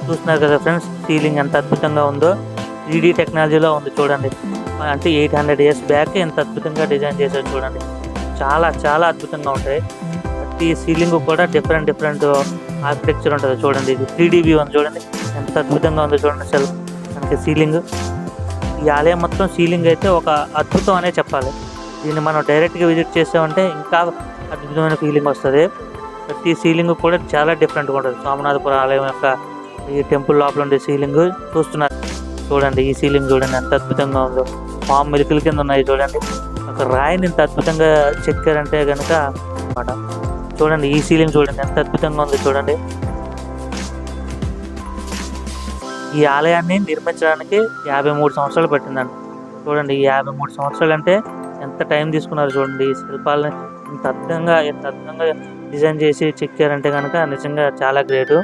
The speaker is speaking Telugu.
చూస్తున్నారు కదా ఫ్రెండ్స్, సీలింగ్ ఎంత అద్భుతంగా ఉందో. 3D టెక్నాలజీలో ఉంది చూడండి. అంటే 800 ఇయర్స్ బ్యాక్ ఎంత అద్భుతంగా డిజైన్ చేశారు చూడండి. చాలా చాలా అద్భుతంగా ఉంటాయి. ప్రతి సీలింగ్ కూడా డిఫరెంట్ ఆర్కిటెక్చర్ ఉంటుంది చూడండి. ఇది 3D వ్యూ ఉంది చూడండి, ఎంత అద్భుతంగా ఉందో చూడండి. అసలు మనకి సీలింగ్, ఈ ఆలయం మొత్తం సీలింగ్ అయితే ఒక అద్భుతం అనే చెప్పాలి. దీన్ని మనం డైరెక్ట్గా విజిట్ చేసామంటే ఇంకా అద్భుతమైన ఫీలింగ్ వస్తుంది. ప్రతి సీలింగ్ కూడా చాలా డిఫరెంట్గా ఉంటుంది. సోమనాథపురం ఆలయం యొక్క ఈ టెంపుల్ లోపల ఉండే సీలింగ్ చూస్తున్నారు చూడండి. ఈ సీలింగ్ చూడండి ఎంత అద్భుతంగా ఉందో. పాము మెలికల కింద ఉన్నాయి చూడండి. ఒక రాయిని ఇంత అద్భుతంగా చెక్కారంటే కనుక అన్నమాట. చూడండి ఈ సీలింగ్ చూడండి ఎంత అద్భుతంగా ఉందో చూడండి. ఈ ఆలయాన్ని నిర్మించడానికి 53 సంవత్సరాలు పట్టిందండి. చూడండి ఈ 53 సంవత్సరాలు అంటే ఎంత టైం తీసుకున్నారు చూడండి. ఈ శిల్పాలని ఇంత అద్భుతంగా డిజైన్ చేసి చెక్కారంటే కనుక నిజంగా చాలా గ్రేటు.